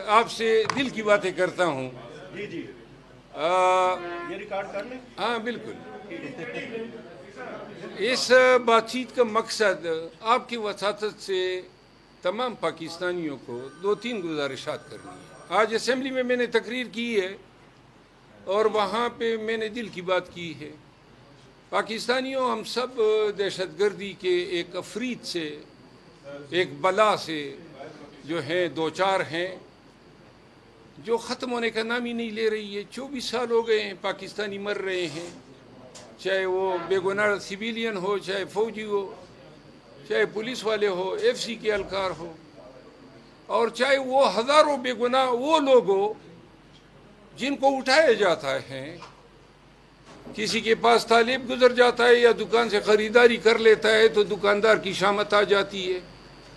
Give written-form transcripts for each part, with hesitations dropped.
آپ سے دل کی باتیں کرتا ہوں. جی جی یہ ریکارڈ کر لیں. ہاں بالکل. اس بات چیت کا مقصد آپ کی وساطت سے تمام پاکستانیوں کو 2-3 گزارشات کرنی ہے. آج اسمبلی میں نے تقریر کی ہے اور وہاں پہ میں نے دل کی بات کی ہے. پاکستانیوں ہم سب دہشت گردی کے ایک افریت سے، ایک بلا سے جو ہے دوچار ہیں، جو ختم ہونے کا نام ہی نہیں لے رہی ہے. 24 سال ہو گئے ہیں پاکستانی مر رہے ہیں، چاہے وہ بے گناہ سویلین ہو، چاہے فوجی ہو، چاہے پولیس والے ہو، ایف سی کے اہلکار ہو، اور چاہے وہ ہزاروں بے گناہ وہ لوگ ہو جن کو اٹھایا جاتا ہے. کسی کے پاس طالب گزر جاتا ہے یا دکان سے خریداری کر لیتا ہے تو دکاندار کی شامت آ جاتی ہے،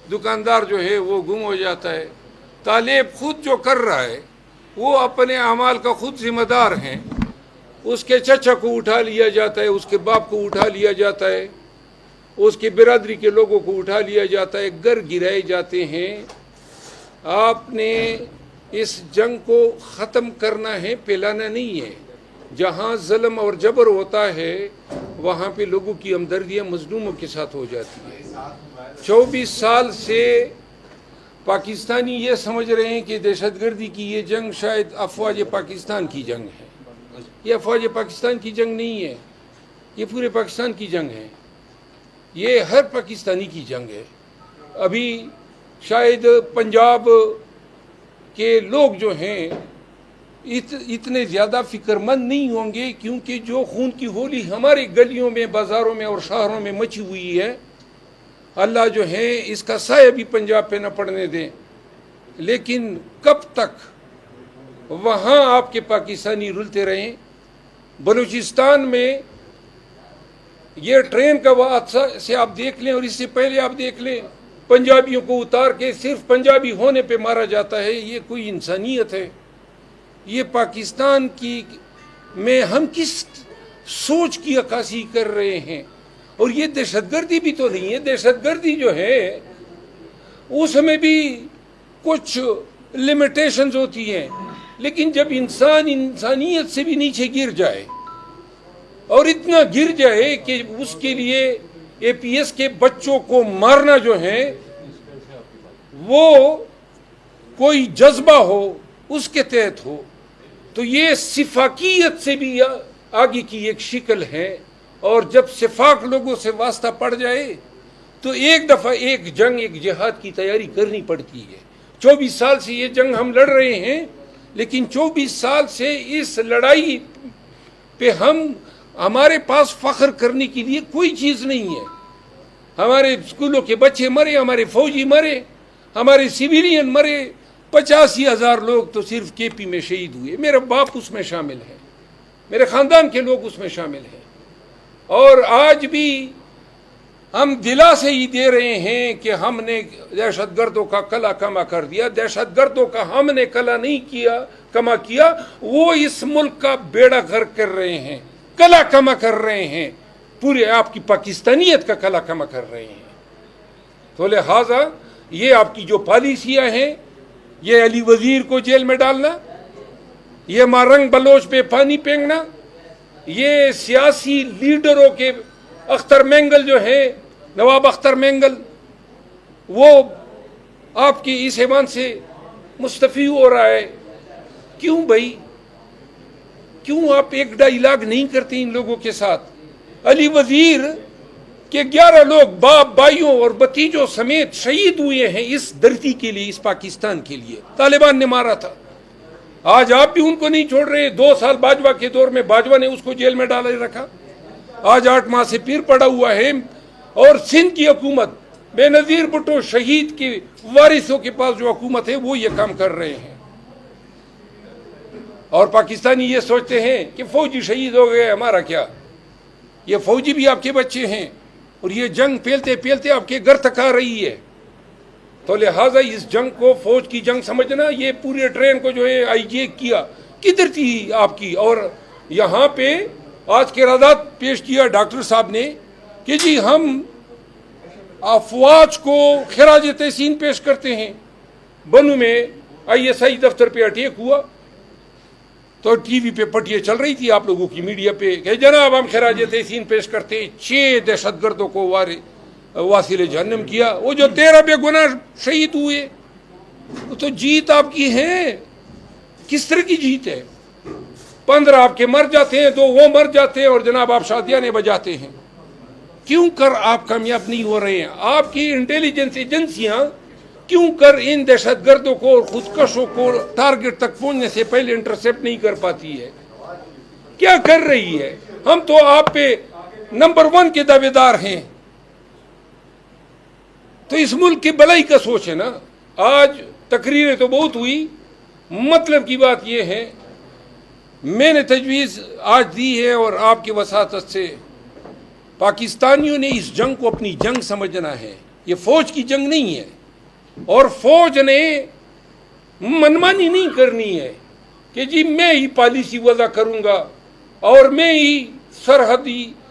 دکاندار جو ہے وہ گم ہو جاتا ہے. طالب خود جو کر رہا ہے وہ اپنے اعمال کا خود ذمہ دار ہیں. اس کے چچا کو اٹھا لیا جاتا ہے، اس کے باپ کو اٹھا لیا جاتا ہے، اس کی برادری کے لوگوں کو اٹھا لیا جاتا ہے، گھر گرائے جاتے ہیں. آپ نے اس جنگ کو ختم کرنا ہے، پھیلانا نہیں ہے. جہاں ظلم اور جبر ہوتا ہے وہاں پہ لوگوں کی ہمدردیاں مظلوموں کے ساتھ ہو جاتی ہے. 24 سال سے پاکستانی یہ سمجھ رہے ہیں کہ دہشت گردی کی یہ جنگ شاید افواج پاکستان کی جنگ ہے. یہ افواج پاکستان کی جنگ نہیں ہے، یہ پورے پاکستان کی جنگ ہے، یہ ہر پاکستانی کی جنگ ہے. ابھی شاید پنجاب کے لوگ جو ہیں اتنے زیادہ فکر مند نہیں ہوں گے، کیونکہ جو خون کی ہولی ہمارے گلیوں میں، بازاروں میں اور شہروں میں مچی ہوئی ہے، اللہ جو ہے اس کا سایہ بھی پنجاب پہ نہ پڑنے دیں. لیکن کب تک وہاں آپ کے پاکستانی رلتے رہیں؟ بلوچستان میں یہ ٹرین کا حادثہ سے آپ دیکھ لیں، اور اس سے پہلے آپ دیکھ لیں پنجابیوں کو اتار کے صرف پنجابی ہونے پہ مارا جاتا ہے. یہ کوئی انسانیت ہے؟ یہ پاکستان کی میں ہم کس سوچ کی عکاسی کر رہے ہیں؟ اور یہ دہشت گردی بھی تو نہیں ہے. دہشت گردی جو ہے اس میں بھی کچھ لمیٹیشنز ہوتی ہیں، لیکن جب انسان انسانیت سے بھی نیچے گر جائے اور اتنا گر جائے کہ اس کے لیے اے پی ایس کے بچوں کو مارنا جو ہے وہ کوئی جذبہ ہو، اس کے تحت ہو، تو یہ سفاکیت سے بھی آگے کی ایک شکل ہے. اور جب سفاک لوگوں سے واسطہ پڑ جائے تو ایک دفعہ ایک جنگ، ایک جہاد کی تیاری کرنی پڑتی ہے. 24 سال سے یہ جنگ ہم لڑ رہے ہیں، لیکن 24 سال سے اس لڑائی پہ ہمارے پاس فخر کرنے کے لیے کوئی چیز نہیں ہے. ہمارے اسکولوں کے بچے مرے، ہمارے فوجی مرے، ہمارے سویلین مرے. 85,000 لوگ تو صرف کے پی میں شہید ہوئے. میرا باپ اس میں شامل ہے، میرے خاندان کے لوگ اس میں شامل ہیں. اور آج بھی ہم دلا سے ہی دے رہے ہیں کہ ہم نے دہشت گردوں کا کلا کما کر دیا. دہشت گردوں کا ہم نے کلا نہیں کما کیا، وہ اس ملک کا بیڑا غرق کر رہے ہیں، کلا کما کر رہے ہیں، پورے آپ کی پاکستانیت کا کلا کما کر رہے ہیں. تو لہٰذا یہ آپ کی جو پالیسیاں ہیں، یہ علی وزیر کو جیل میں ڈالنا، یہ مارنگ بلوچ پہ پانی پھینکنا، یہ سیاسی لیڈروں کے اختر مینگل جو ہے، نواب اختر مینگل، وہ آپ کی اس ایوان سے مستعفی ہو رہا ہے. کیوں بھائی؟ کیوں آپ ایک ڈائیلاگ نہیں کرتے ان لوگوں کے ساتھ؟ علی وزیر کے 11 لوگ باپ، بھائیوں اور بھتیجوں سمیت شہید ہوئے ہیں اس دھرتی کے لیے، اس پاکستان کے لیے. طالبان نے مارا تھا. آج آپ بھی ان کو نہیں چھوڑ رہے. 2 سال باجوہ کے دور میں باجوہ نے اس کو جیل میں ڈالے رکھا. آج 8 ماہ سے پیر پڑا ہوا ہے. اور سندھ کی حکومت، بے نظیر بھٹو شہید کے وارثوں کے پاس جو حکومت ہے وہ یہ کام کر رہے ہیں. اور پاکستانی یہ سوچتے ہیں کہ فوجی شہید ہو گئے، ہمارا کیا؟ یہ فوجی بھی آپ کے بچے ہیں، اور یہ جنگ پھیلتے پھیلتے آپ کے گھر تک آ رہی ہے. تو لہٰذا اس جنگ کو فوج کی جنگ سمجھنا. یہ پورے ٹرین کو جو ہے آئی جے کیا، کدھر تھی آپ کی؟ اور یہاں پہ آج کے رادات پیش کیا ڈاکٹر صاحب نے کہ جی ہم افواج کو خراج تحسین پیش کرتے ہیں. بنو میں ISI دفتر پہ اٹیک ہوا تو ٹی وی پہ پٹیاں چل رہی تھی آپ لوگوں کی میڈیا پہ کہ جناب ہم خراج تحسین پیش کرتے ہیں 6 دہشت گردوں کو واصل جہنم کیا. وہ جو 13 بے گناہ شہید ہوئے تو جیت آپ کی ہے. کس طرح کی جیت ہے؟ 15 آپ کے مر جاتے ہیں, 2 وہ مر جاتے ہیں اور جناب آپ شادیاں بجاتے ہیں. کیوں کر آپ کامیاب نہیں ہو رہے ہیں؟ آپ کی انٹیلیجنس ایجنسیاں کیوں کر ان دہشت گردوں کو اور خودکشوں کو ٹارگٹ تک پہنچنے سے پہلے انٹرسپٹ نہیں کر پاتی ہے؟ کیا کر رہی ہے؟ ہم تو آپ پہ نمبر 1 کے دعوے دار ہیں. تو اس ملک کی بھلائی کا سوچ ہے نا. آج تقریریں تو بہت ہوئی, مطلب کی بات یہ ہے میں نے تجویز آج دی ہے اور آپ کی وساطت سے پاکستانیوں نے اس جنگ کو اپنی جنگ سمجھنا ہے. یہ فوج کی جنگ نہیں ہے اور فوج نے منمانی نہیں کرنی ہے کہ جی میں ہی پالیسی وضع کروں گا اور میں ہی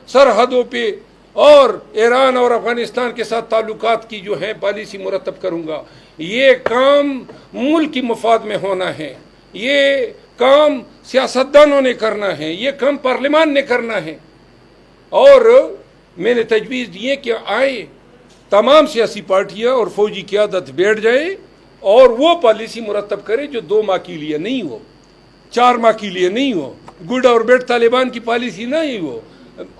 سرحدوں پہ اور ایران اور افغانستان کے ساتھ تعلقات کی جو ہے پالیسی مرتب کروں گا. یہ کام ملک کی مفاد میں ہونا ہے, یہ کام سیاستدانوں نے کرنا ہے, یہ کام پارلیمان نے کرنا ہے. اور میں نے تجویز دی ہے کہ آئے تمام سیاسی پارٹیاں اور فوجی قیادت بیٹھ جائے اور وہ پالیسی مرتب کرے جو 2 ماہ کے لیے نہیں ہو, 4 ماہ کے لیے نہیں ہو. گڈ اور بیڈ طالبان کی پالیسی نہیں ہو,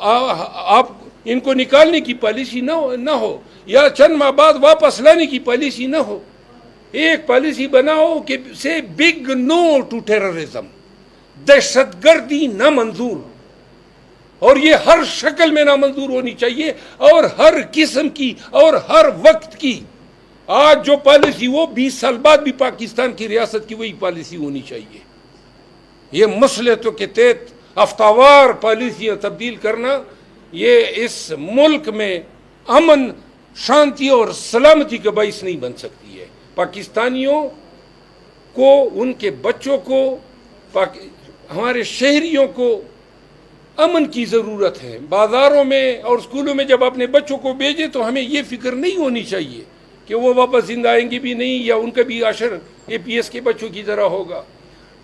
آپ ان کو نکالنے کی پالیسی نہ ہو یا چند ماہ بعد واپس لانے کی پالیسی نہ ہو. ایک پالیسی بناؤ کہ سے بگ نو ٹو ٹیررزم, دہشت گردی نامنظور, اور یہ ہر شکل میں نامنظور ہونی چاہیے اور ہر قسم کی اور ہر وقت کی. آج جو پالیسی وہ 20 سال بعد بھی پاکستان کی ریاست کی وہی پالیسی ہونی چاہیے. یہ مصلحتوں کے تحت ہفتہ پالیسیاں تبدیل کرنا یہ اس ملک میں امن, شانتی اور سلامتی کا باعث نہیں بن سکتی ہے. پاکستانیوں کو, ان کے بچوں کو, ہمارے شہریوں کو امن کی ضرورت ہے. بازاروں میں اور اسکولوں میں جب اپنے بچوں کو بھیجیں تو ہمیں یہ فکر نہیں ہونی چاہیے کہ وہ واپس زندہ آئیں گے بھی نہیں یا ان کا بھی عشر APS کے بچوں کی طرح ہوگا.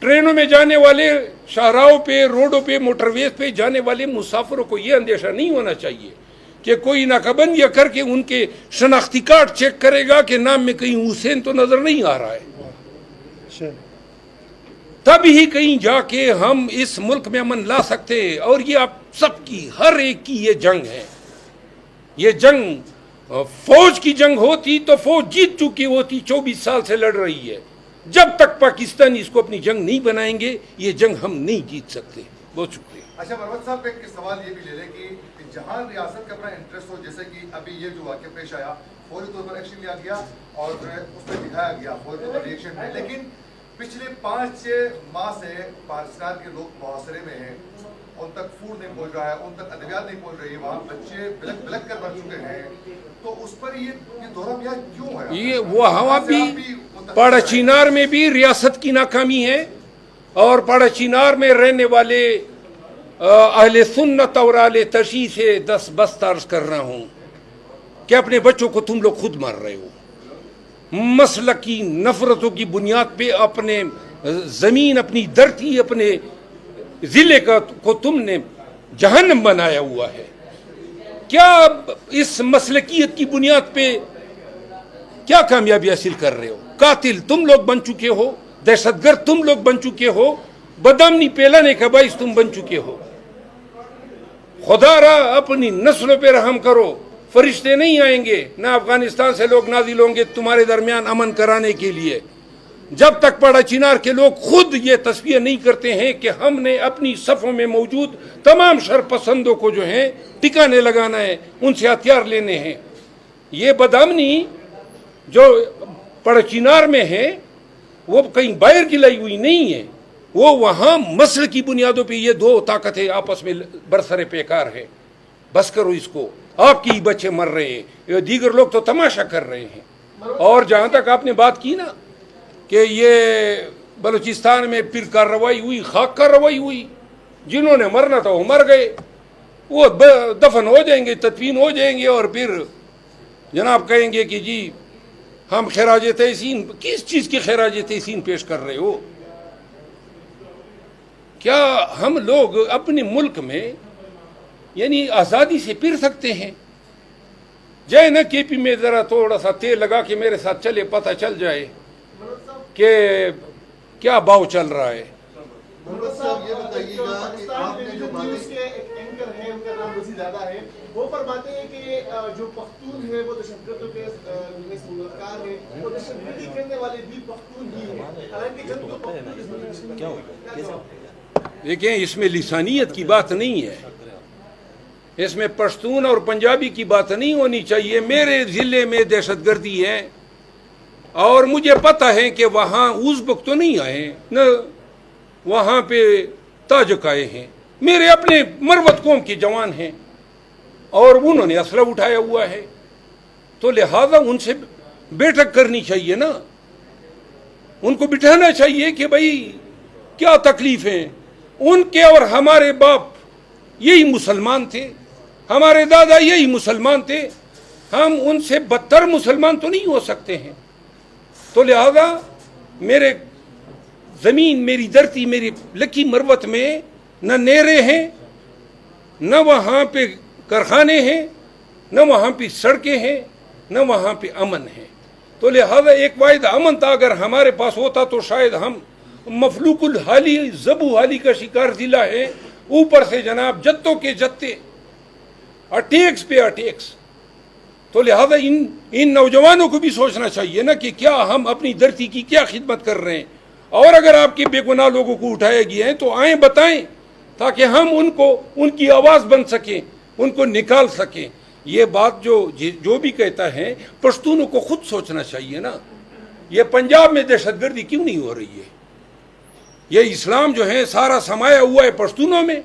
ٹرینوں میں جانے والے, شاہراہوں پہ, روڈوں پہ, موٹر ویز پہ جانے والے مسافروں کو یہ اندیشہ نہیں ہونا چاہیے کہ کوئی ناکہ بندیاں کر کے ان کے شناختی کارڈ چیک کرے گا کہ نام میں کہیں حسین تو نظر نہیں آ رہا ہے. تب ہی کہیں جا کے ہم اس ملک میں امن لا سکتے ہیں. اور یہ آپ سب کی, ہر ایک کی یہ جنگ ہے. یہ جنگ فوج کی جنگ ہوتی تو فوج جیت چکی ہوتی, 24 سال سے لڑ رہی ہے. جب تک پاکستانی اس کو اپنی جنگ نہیں بنائیں گے یہ جنگ ہم نہیں جیت سکتے. بہت شکریہ. اچھا مروت صاحب, ایک سوال یہ بھی لے لیں کہ جہاں ریاست کا اپنا انٹرسٹ ہو, جیسے کہ ابھی یہ جو واقعہ پیش آیا فوری طور پر ایکشن لیا گیا اور اس پہ دکھایا گیا فوری طور پر ریئیکشن ہے, لیکن پچھلے 5-6 ماہ سے پاکستان کے لوگ محاصرے میں ہیں, ان تک فوڈ نہیں پہنچ رہا ہے, ان تک ادویات نہیں پہنچ رہی ہے, وہاں بچے بلک کر مر چکے ہیں. تو اس پر یہ دورہ میاں کیوں ہے؟ یہ وہاں بھی پاڑا چینار میں بھی ریاست کی ناکامی ہے اور پاڑا چینار میں رہنے والے اہل سنت اور اہل تشیع سے بست عرض کر رہا ہوں کہ اپنے بچوں کو تم لوگ خود مار رہے ہو. مسلکی نفرتوں کی بنیاد پہ اپنے زمین, اپنی دھرتی, اپنے ضلع کو تم نے جہنم بنایا ہوا ہے. کیا اس مسلکیت کی بنیاد پہ کیا کامیابی حاصل کر رہے ہو؟ قاتل تم لوگ بن چکے ہو, دہشت گرد تم لوگ بن چکے ہو, بدامنی پھیلانے کا باعث تم بن چکے ہو. خدا را اپنی نسلوں پہ رحم کرو. فرشتے نہیں آئیں گے, نہ افغانستان سے لوگ نازل ہوں گے تمہارے درمیان امن کرانے کے لیے, جب تک پاڑا چینار کے لوگ خود یہ تصویر نہیں کرتے ہیں کہ ہم نے اپنی صفوں میں موجود تمام شر پسندوں کو جو ہیں ٹکانے لگانا ہے, ان سے ہتھیار لینے ہیں. یہ بدامنی جو پاڑا چینار میں ہے وہ کہیں باہر کی لائی ہوئی نہیں ہے, وہ وہاں مسل کی بنیادوں پہ یہ 2 طاقتیں آپس میں برسر پیکار ہے. بس کرو اس کو, آپ کی بچے مر رہے ہیں, دیگر لوگ تو تماشا کر رہے ہیں. اور جہاں تک آپ نے بات کی نا کہ یہ بلوچستان میں پھر کارروائی ہوئی, خاک کارروائی ہوئی, جنہوں نے مرنا تھا وہ مر گئے, وہ دفن ہو جائیں گے, تدفین ہو جائیں گے اور پھر جناب کہیں گے کہ جی ہم خراج تحسین، کس چیز کی خراج تحسین پیش کر رہے ہو؟ کیا ہم لوگ اپنے ملک میں یعنی آزادی سے پھر سکتے ہیں؟ جائے نا کے پی میں ذرا تھوڑا سا تیل لگا کے میرے ساتھ چلے، پتہ چل جائے کہ کیا باؤ چل رہا ہے۔ محمد صاحب یہ بتائیے گا کہ آپ نے جو نیوز کے ایک اینکر ہیں، ان کا نام وزیر زادہ ہے، وہ فرماتے ہیں کہ جو پختون ہے وہ دہشت گردوں کے سرکار ہے، وہ دہشت گردی کرنے والے بھی پختون ہی ہیں، حالانکہ جب تو پختون کیا ہوگا؟ دیکھیں، اس میں لسانیت کی بات نہیں ہے، اس میں پشتون اور پنجابی کی بات نہیں ہونی چاہیے۔ میرے ضلع میں دہشت گردی ہے اور مجھے پتہ ہے کہ وہاں ازبک تو نہیں آئے، نہ وہاں پہ تاجک آئے ہیں، میرے اپنے مروت قوم کے جوان ہیں اور انہوں نے اسلحہ اٹھایا ہوا ہے، تو لہذا ان سے بیٹھک کرنی چاہیے نا، ان کو بٹھانا چاہیے کہ بھائی کیا تکلیف ہیں ان کے، اور ہمارے باپ یہی مسلمان تھے، ہمارے دادا یہی مسلمان تھے، ہم ان سے بدتر مسلمان تو نہیں ہو سکتے ہیں۔ تو لہذا میرے زمین، میری دھرتی، میری لکی مروت میں نہ نیرے ہیں، نہ وہاں پہ کارخانے ہیں، نہ وہاں پہ سڑکیں ہیں، نہ وہاں پہ امن ہے۔ تو لہذا ایک واحد امن تھا، اگر ہمارے پاس ہوتا تو شاید ہم مفلوق الحالی، زبو حالی کا شکار ضلع ہے، اوپر سے جناب جتوں کے جتے، اٹیکس پہ اٹیکس۔ تو لہذا ان نوجوانوں کو بھی سوچنا چاہیے نا کہ کیا ہم اپنی دھرتی کی کیا خدمت کر رہے ہیں، اور اگر آپ کے بے گناہ لوگوں کو اٹھائے گئے ہیں تو آئیں بتائیں، تاکہ ہم ان کی آواز بن سکیں، ان کو نکال سکیں۔ یہ بات جو بھی کہتا ہے، پشتونوں کو خود سوچنا چاہیے نا، یہ پنجاب میں دہشت گردی کیوں نہیں ہو رہی ہے؟ یہ اسلام جو ہے سارا سمایا ہوا ہے پشتونوں میں،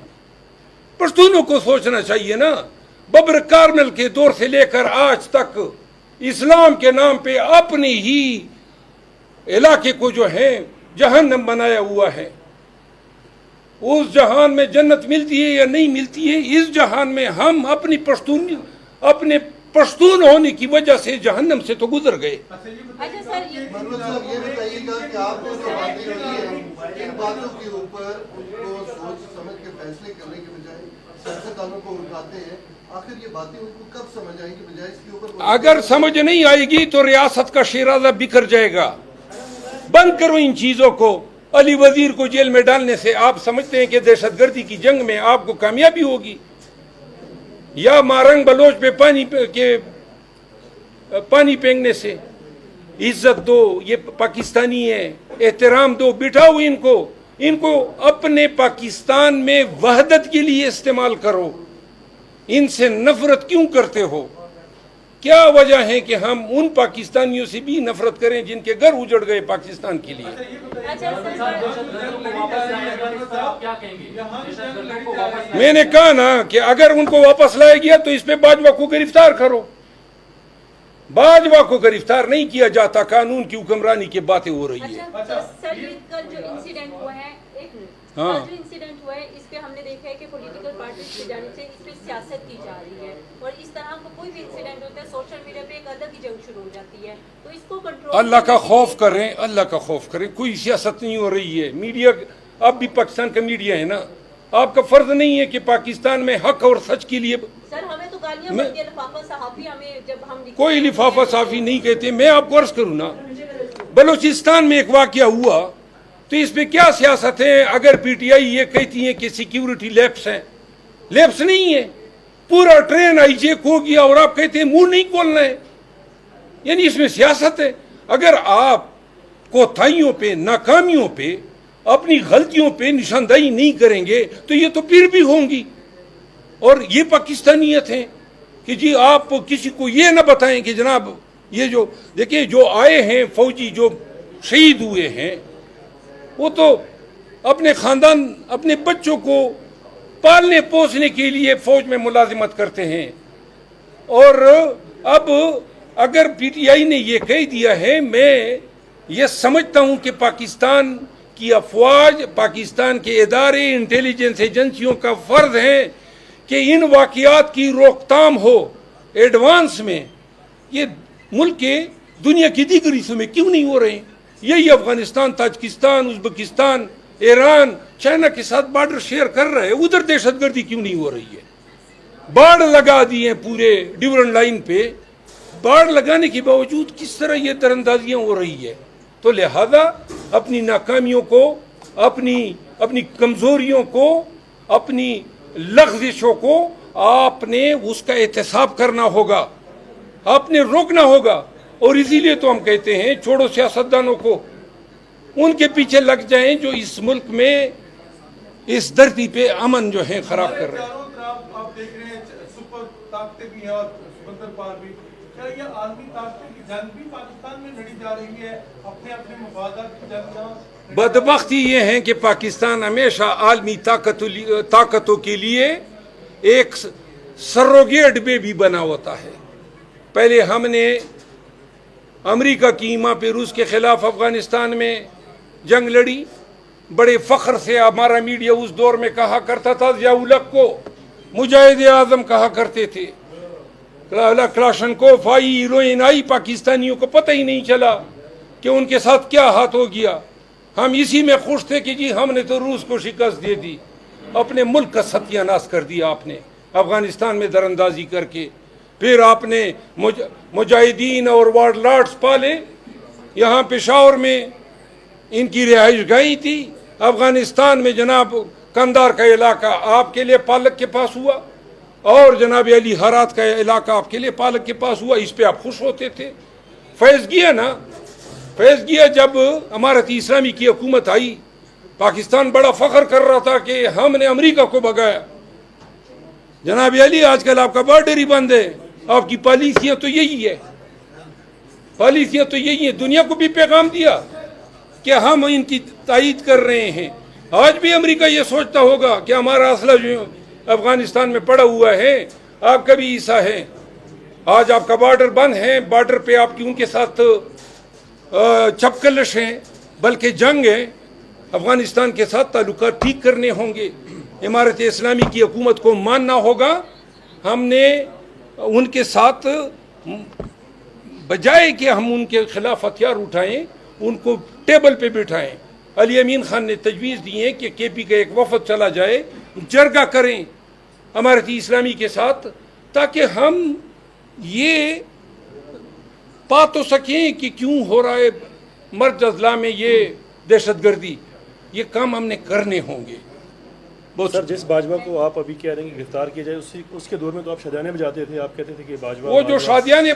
پشتونوں کو سوچنا چاہیے نا۔ ببر کارمل کے دور سے لے کر آج تک اسلام کے نام پہ اپنے ہی علاقے کو جو ہے جہنم بنایا ہوا ہے۔ اس جہان میں جنت ملتی ہے یا نہیں ملتی ہے، اس جہان میں ہم اپنے پشتون ہونے کی وجہ سے جہنم سے تو گزر گئے۔ محمد صاحب یہ بتائیے گا کہ آپ نے جو باتیں کی ہیں، ان باتوں کے اوپر ان کو سوچ سمجھ کے فیصلے کرنے کے بجائے سیاستدانوں کو اٹھاتے ہیں، آخر یہ باتیں ان کو کب سمجھ آئیں گی؟ بجائے اس کے اوپر اگر سمجھ نہیں آئے گی تو ریاست کا شیرازہ بکھر جائے گا۔ بند کرو ان چیزوں کو۔ علی وزیر کو جیل میں ڈالنے سے آپ سمجھتے ہیں کہ دہشت گردی کی جنگ میں آپ کو کامیابی ہوگی؟ یا مارنگ بلوچ پہ پانی پھینکنے سے؟ عزت دو، یہ پاکستانی ہے، احترام دو، بٹھاؤ ان کو اپنے پاکستان میں وحدت کے لیے استعمال کرو۔ ان سے نفرت کیوں کرتے ہو؟ کیا وجہ ہے کہ ہم ان پاکستانیوں سے بھی نفرت کریں جن کے گھر اجڑ گئے پاکستان کے لیے؟ میں نے کہا نا کہ اگر ان کو واپس لائے گیا تو اس پہ باجوہ کو گرفتار کرو۔ باجوہ کو گرفتار نہیں کیا جاتا، قانون کی حکمرانی کی باتیں ہو رہی ہے۔ سر یہ کل جو انسیڈنٹ ہوا ہے، انسیڈنٹ ہوا ہے، اس پہ ہم نے دیکھا ہے کہ پولیٹیکل پارٹیز کی جانب سے اس پہ سیاست کی جا رہی ہے، اور اس طرح کا کوئی بھی انسیڈنٹ ہوتا ہے سوشل میڈیا پہ ایک الگ ہی جنگ شروع ہو جاتی ہے، تو اس کو کنٹرول اللہ کا خوف کریں، اللہ کا خوف کریں، کوئی سیاست نہیں ہو رہی ہے۔ میڈیا اب بھی پاکستان کا میڈیا ہے نا، آپ کا فرض نہیں ہے کہ پاکستان میں حق اور سچ کے لیے سر ہمیں تو گالیاں بکتی ہے، لفافہ صحافی ہمیں جب ہم کوئی لفافہ صحافی نہیں کہتے۔ میں آپ کو عرض کروں نا، بلوچستان میں ایک واقعہ ہوا تو اس پہ کیا سیاست ہے؟ اگر پی ٹی آئی یہ کہتی ہے کہ سیکیورٹی لیپس ہیں، لیپس نہیں ہے، پورا ٹرین آئی جے کھو گیا اور آپ کہتے ہیں منہ نہیں کھولنا ہے، یعنی اس میں سیاست ہے۔ اگر آپ کوتاہیوں پہ، ناکامیوں پہ، اپنی غلطیوں پہ نشاندہی نہیں کریں گے تو یہ تو پھر بھی ہوں گی، اور یہ پاکستانیت ہے کہ جی آپ کسی کو یہ نہ بتائیں کہ جناب یہ جو دیکھیں جو آئے ہیں فوجی جو شہید ہوئے ہیں وہ تو اپنے خاندان، اپنے بچوں کو پالنے پوسنے کے لیے فوج میں ملازمت کرتے ہیں، اور اب اگر پی ٹی آئی نے یہ کہہ دیا ہے، میں یہ سمجھتا ہوں کہ پاکستان کی افواج، پاکستان کے ادارے، انٹیلیجنس ایجنسیوں کا فرض ہے کہ ان واقعات کی روک تھام ہو ایڈوانس میں۔ یہ ملک کے دنیا کی دیگر حصوں میں کیوں نہیں ہو رہے ہیں؟ یہی Afghanistan, Tajikistan, Uzbekistan, Iran China کے ساتھ بارڈر شیئر کر رہے ہیں، ادھر دہشت گردی کیوں نہیں ہو رہی ہے؟ باڑ لگا دیے پورے ڈیورنٹ لائن پہ، باڑ لگانے کے باوجود کس طرح یہ تراندازیاں ہو رہی ہے؟ تو لہذا اپنی ناکامیوں کو، اپنی کمزوریوں کو، اپنی لغزشوں کو آپ نے اس کا احتساب کرنا ہوگا، آپ نے روکنا ہوگا. اور اسی لیے تو ہم کہتے ہیں چھوڑو سیاستدانوں کو، ان کے پیچھے لگ جائیں جو اس ملک میں اس دھرتی پہ امن جو ہے خراب کر رہے ہیں. چاروں طرف آپ دیکھ رہے ہیں سپر طاقتیں بھی ہیں اور سمندر پار بھی، کیا یہ عالمی طاقتوں کی جنگ بھی پاکستان میں لڑی جا رہی ہے؟ اپنے اپنے مفادات کی جنگ. بدبختی یہ ہے کہ پاکستان ہمیشہ عالمی طاقتوں کے لیے ایک سروگیٹ بھی بنا ہوتا ہے. پہلے ہم نے امریکہ کی ایما پہ روس کے خلاف افغانستان میں جنگ لڑی، بڑے فخر سے ہمارا میڈیا اس دور میں کہا کرتا تھا، ضیاء الحق کو مجاہد اعظم کہا کرتے تھے. کلاشنکوف آئی، ہیروئن آئی، پاکستانیوں کو پتہ ہی نہیں چلا کہ ان کے ساتھ کیا ہاتھ ہو گیا. ہم اسی میں خوش تھے کہ جی ہم نے تو روس کو شکست دے دی. اپنے ملک کا ستیہ ناش کر دیا آپ نے افغانستان میں در اندازی کر کے. پھر آپ نے مجاہدین اور وارڈ لارڈز پالے. یہاں پشاور میں ان کی رہائش گاہیں تھی. افغانستان میں جناب کندار کا علاقہ آپ کے لیے پالک کے پاس ہوا، اور جناب علی ہرات کا علاقہ آپ کے لیے پالک کے پاس ہوا. اس پہ آپ خوش ہوتے تھے. فیض گیا جب امارت اسلامی کی حکومت آئی، پاکستان بڑا فخر کر رہا تھا کہ ہم نے امریکہ کو بھگایا. جناب علی آج کل آپ کا بارڈر ہی بند ہے. آپ کی پالیسیاں تو یہی ہے، دنیا کو بھی پیغام دیا کہ ہم ان کی تائید کر رہے ہیں. آج بھی امریکہ یہ سوچتا ہوگا کہ ہمارا اسلحہ جو افغانستان میں پڑا ہوا ہے، آپ کا بھی حصہ ہے. آج آپ کا بارڈر بند ہے، بارڈر پہ آپ کی ان کے ساتھ چپکلش ہیں، بلکہ جنگ ہے. افغانستان کے ساتھ تعلقات ٹھیک کرنے ہوں گے. امارت اسلامی کی حکومت کو ماننا ہوگا. ہم نے ان کے ساتھ بجائے کہ ہم ان کے خلاف ہتھیار اٹھائیں، ان کو ٹیبل پہ بٹھائیں. علی امین خان نے تجویز دی ہے کہ کے پی کا ایک وفد چلا جائے، جرگہ کریں امارت اسلامی کے ساتھ، تاکہ ہم یہ پا تو سکیں کہ کیوں ہو رہا ہے مرج اضلاع میں یہ دہشت گردی. یہ کام ہم نے کرنے ہوں گے. سر، جس باجوہ کو آپ ابھی کہہ رہے ہیں کہ گرفتار کیا جائے، اس کے دور میں تو آپ شادیانے بجاتے تھے. آپ کہتے تھے کہ باجوہ وہ جو شادیانے